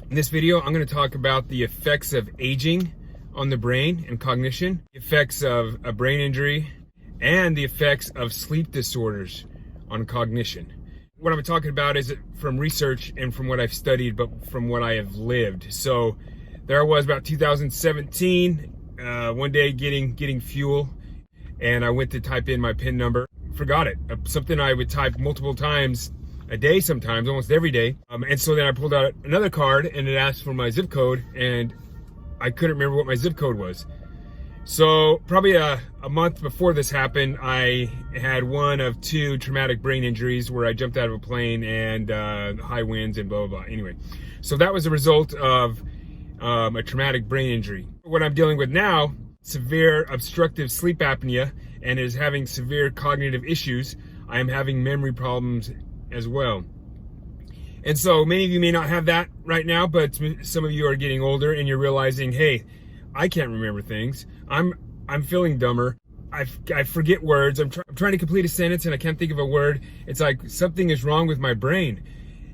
In this video, I'm going to talk about the effects of aging on the brain and cognition, the effects of a brain injury, and the effects of sleep disorders on cognition. What I'm talking about is from research and from what I've studied, but from what I have lived. So there I was about 2017, one day getting fuel, and I went to type in my PIN number, forgot it. Something I would type multiple times a day, sometimes almost every day. And so then I pulled out another card and it asked for my zip code, and I couldn't remember what my zip code was. So probably a month before this happened, I had one of two traumatic brain injuries where I jumped out of a plane and high winds and blah, blah, blah. Anyway, so that was a result of a traumatic brain injury. What I'm dealing with now, severe obstructive sleep apnea, and is having severe cognitive issues. I am having memory problems as well. And so many of you may not have that right now, but some of you are getting older and you're realizing, hey, I can't remember things. I'm feeling dumber. I forget words. I'm trying to complete a sentence and I can't think of a word. It's like something is wrong with my brain.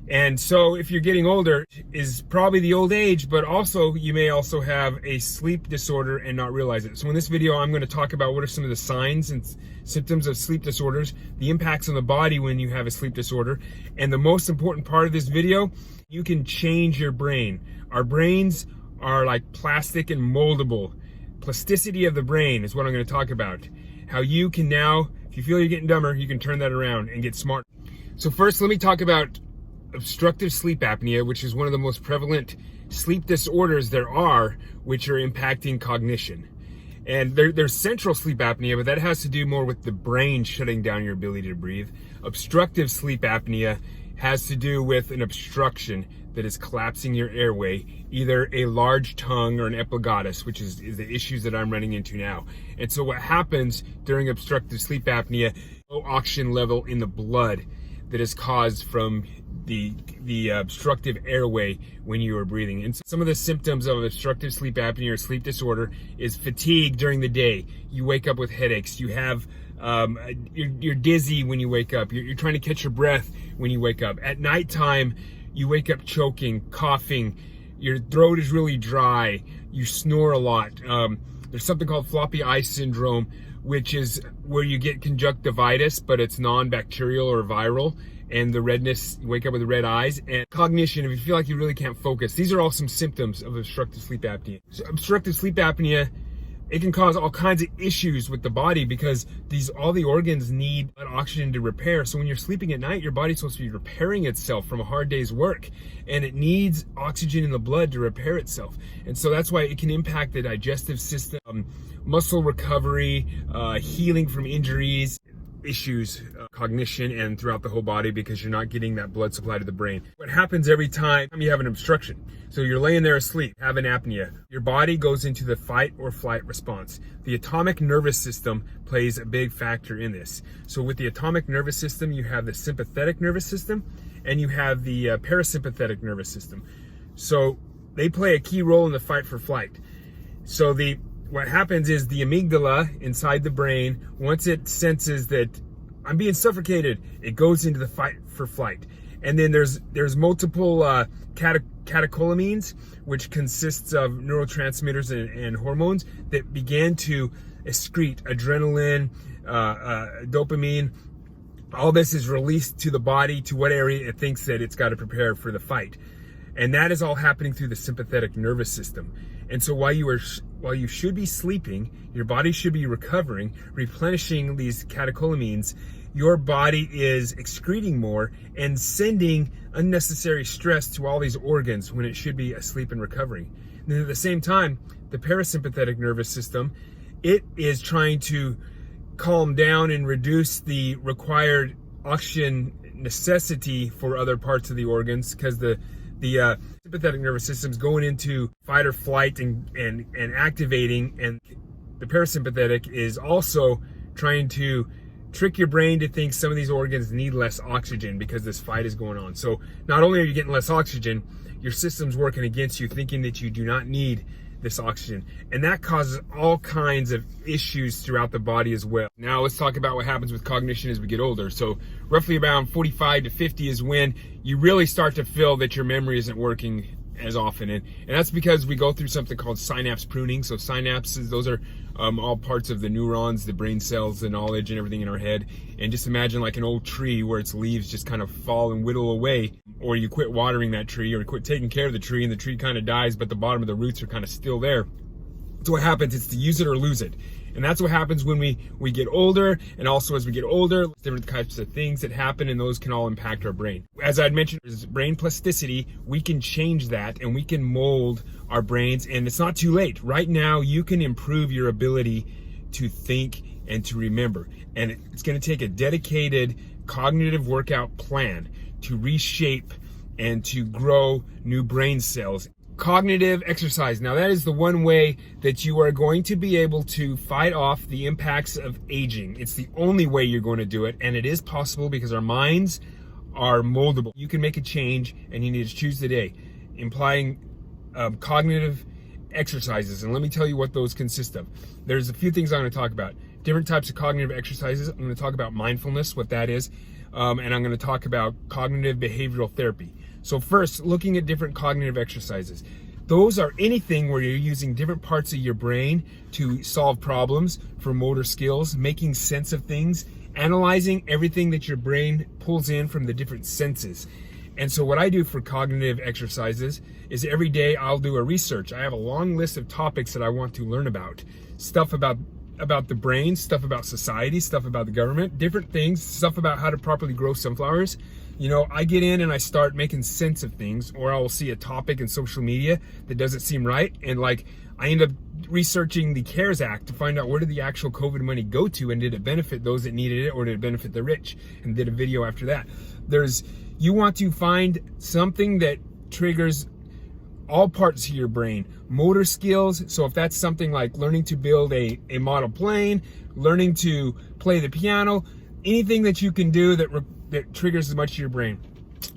And so if you're getting older, is probably the old age, but also you may also have a sleep disorder and not realize it. So in this video, I'm going to talk about what are some of the signs and symptoms of sleep disorders, the impacts on the body when you have a sleep disorder, and the most important part of this video, you can change your brain. Our brains are like plastic and moldable. Plasticity of the brain is what I'm going to talk about. How you can now, if you feel you're getting dumber, you can turn that around and get smart. So first, let me talk about obstructive sleep apnea, which is one of the most prevalent sleep disorders there are, which are impacting cognition. And there's central sleep apnea, but that has to do more with the brain shutting down your ability to breathe. Obstructive sleep apnea has to do with an obstruction that is collapsing your airway, either a large tongue or an epiglottis, which is the issues that I'm running into now. And so what happens during obstructive sleep apnea, low oxygen level in the blood that is caused from the obstructive airway when you are breathing. And some of the symptoms of obstructive sleep apnea or sleep disorder is fatigue during the day. You wake up with headaches. You have you're dizzy when you wake up. You're trying to catch your breath when you wake up. At nighttime, you wake up choking, coughing. Your throat is really dry. You snore a lot. There's something called floppy eye syndrome, which is where you get conjunctivitis, but it's non-bacterial or viral. And the redness, you wake up with red eyes. And cognition, if you feel like you really can't focus. These are all some symptoms of obstructive sleep apnea. So obstructive sleep apnea, it can cause all kinds of issues with the body because all the organs need oxygen to repair. So when you're sleeping at night, your body's supposed to be repairing itself from a hard day's work, and it needs oxygen in the blood to repair itself. And so that's why it can impact the digestive system, muscle recovery, healing from injuries, issues, cognition, and throughout the whole body because you're not getting that blood supply to the brain. What happens every time you have an obstruction? So you're laying there asleep, have an apnea. Your body goes into the fight or flight response. The atomic nervous system plays a big factor in this. So with the atomic nervous system, you have the sympathetic nervous system and you have the parasympathetic nervous system. So they play a key role in the fight for flight. So what happens is the amygdala inside the brain, once it senses that I'm being suffocated, it goes into the fight for flight. And then there's multiple catecholamines, which consists of neurotransmitters and hormones that begin to excrete adrenaline, dopamine. All this is released to the body, to what area it thinks that it's got to prepare for the fight. And that is all happening through the sympathetic nervous system. And so while you should be sleeping, your body should be recovering, replenishing these catecholamines, your body is excreting more and sending unnecessary stress to all these organs when it should be asleep and recovering. And then at the same time, the parasympathetic nervous system, it is trying to calm down and reduce the required oxygen necessity for other parts of the organs because the sympathetic nervous system's going into fight or flight and activating, and the parasympathetic is also trying to trick your brain to think some of these organs need less oxygen because this fight is going on. So not only are you getting less oxygen, your system's working against you, thinking that you do not need this oxygen. And that causes all kinds of issues throughout the body as well. Now let's talk about what happens with cognition as we get older. So roughly around 45 to 50 is when you really start to feel that your memory isn't working as often, and that's because we go through something called synapse pruning. So synapses, those are all parts of the neurons, the brain cells, the knowledge and everything in our head. And just imagine like an old tree where its leaves just kind of fall and whittle away, or you quit watering that tree, or you quit taking care of the tree, and the tree kind of dies, but the bottom of the roots are kind of still there. So what happens, it's to use it or lose it. And that's what happens when we get older, and also as we get older, different types of things that happen, and those can all impact our brain. As I'd mentioned, there's brain plasticity. We can change that, and we can mold our brains, and it's not too late. Right now, you can improve your ability to think and to remember. And it's gonna take a dedicated cognitive workout plan to reshape and to grow new brain cells. Cognitive exercise. Now that is the one way that you are going to be able to fight off the impacts of aging. It's the only way you're going to do it, and it is possible because our minds are moldable. You can make a change, and you need to choose today. Implying cognitive exercises, and let me tell you what those consist of. There's a few things I'm going to talk about. Different types of cognitive exercises. I'm going to talk about mindfulness, what that is, and I'm going to talk about cognitive behavioral therapy. So first, looking at different cognitive exercises. Those are anything where you're using different parts of your brain to solve problems for motor skills, making sense of things, analyzing everything that your brain pulls in from the different senses. And so what I do for cognitive exercises is every day I'll do a research. I have a long list of topics that I want to learn about. Stuff about the brain, stuff about society, stuff about the government, different things, stuff about how to properly grow sunflowers. You know, I get in and I start making sense of things, or I will see a topic in social media that doesn't seem right, and like I end up researching the CARES Act to find out where did the actual COVID money go to, and did it benefit those that needed it, or did it benefit the rich, and did a video after that. You want to find something that triggers all parts of your brain. Motor skills, so if that's something like learning to build a model plane, learning to play the piano, anything that you can do that triggers as much of your brain.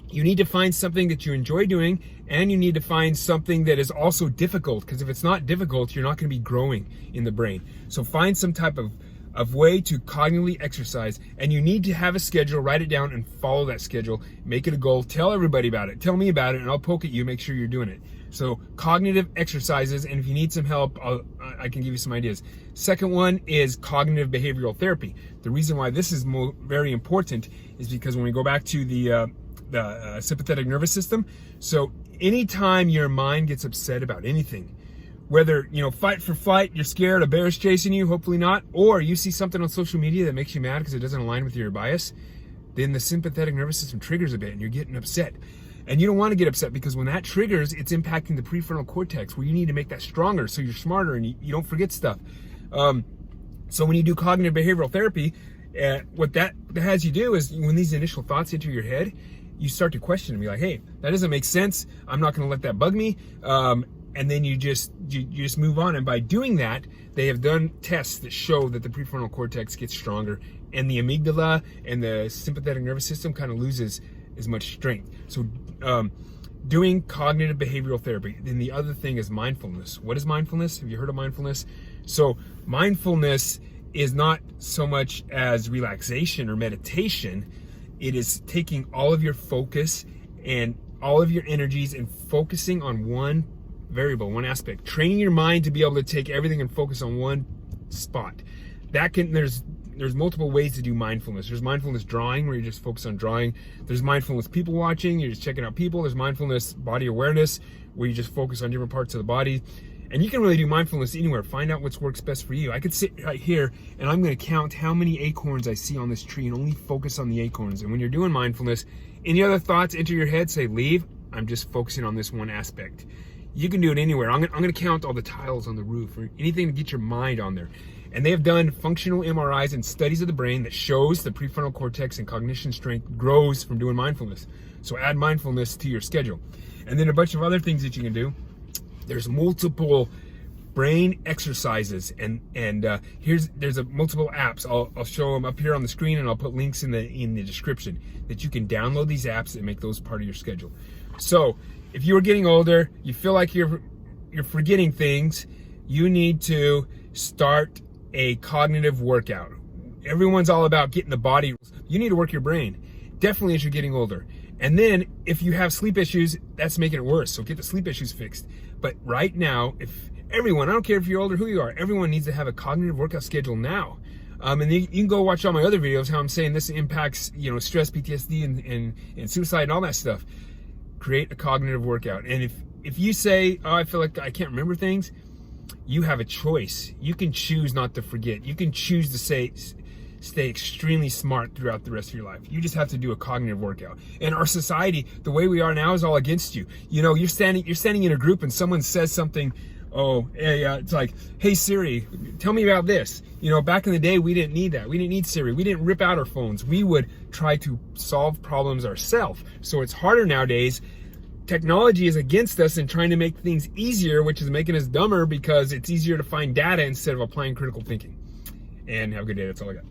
You need to find something that you enjoy doing, and you need to find something that is also difficult, because if it's not difficult, you're not going to be growing in the brain. So find some type of way to cognitively exercise, and you need to have a schedule, write it down and follow that schedule, make it a goal, tell everybody about it, tell me about it, and I'll poke at you, make sure you're doing it. So cognitive exercises, and if you need some help, I can give you some ideas. Second one is cognitive behavioral therapy. The reason why this is very important is because when we go back to the sympathetic nervous system, so anytime your mind gets upset about anything, whether, you know, fight for flight, you're scared, a bear's chasing you, hopefully not, or you see something on social media that makes you mad because it doesn't align with your bias, then the sympathetic nervous system triggers a bit and you're getting upset. And you don't want to get upset, because when that triggers, it's impacting the prefrontal cortex, where you need to make that stronger so you're smarter and you don't forget stuff. So when you do cognitive behavioral therapy, what that has you do is when these initial thoughts enter your head, you start to question and be like, hey, that doesn't make sense. I'm not going to let that bug me. And then you just move on. And by doing that, they have done tests that show that the prefrontal cortex gets stronger, and the amygdala and the sympathetic nervous system kind of loses as much strength. So doing cognitive behavioral therapy. Then the other thing is mindfulness. What is mindfulness? Have you heard of mindfulness? So mindfulness is not so much as relaxation or meditation. It is taking all of your focus and all of your energies and focusing on one variable, one aspect. Training your mind to be able to take everything and focus on one spot. There's multiple ways to do mindfulness. There's mindfulness drawing, where you just focus on drawing. There's mindfulness people watching, you're just checking out people. There's mindfulness body awareness, where you just focus on different parts of the body. And you can really do mindfulness anywhere. Find out what works best for you. I could sit right here and I'm going to count how many acorns I see on this tree and only focus on the acorns. And when you're doing mindfulness, any other thoughts enter your head, say leave. I'm just focusing on this one aspect. You can do it anywhere. I'm going to count all the tiles on the roof, or anything to get your mind on there. And they have done functional MRIs and studies of the brain that shows the prefrontal cortex and cognition strength grows from doing mindfulness. So add mindfulness to your schedule. And then a bunch of other things that you can do. There's multiple brain exercises, and there's multiple apps. I'll show them up here on the screen, and I'll put links in the description that you can download these apps and make those part of your schedule. So if you are getting older, you feel like you're forgetting things, you need to start a cognitive workout. Everyone's all about getting the body. You need to work your brain, definitely as you're getting older. And then if you have sleep issues, that's making it worse. So get the sleep issues fixed. But right now, if everyone, I don't care if you're old or who you are, everyone needs to have a cognitive workout schedule now. And you can go watch all my other videos, how I'm saying this impacts, stress, PTSD, and suicide and all that stuff. Create a cognitive workout. And if you say, oh, I feel like I can't remember things, you have a choice. You can choose not to forget. You can choose to stay extremely smart throughout the rest of your life. You just have to do a cognitive workout. And our society, the way we are now, is all against you. You're standing in a group and someone says something. Oh, yeah, it's like, hey Siri, tell me about this. Back in the day, we didn't need that. We didn't need Siri. We didn't rip out our phones. We would try to solve problems ourselves. So it's harder nowadays. Technology is against us and trying to make things easier, which is making us dumber because it's easier to find data instead of applying critical thinking. And have a good day. That's all I got.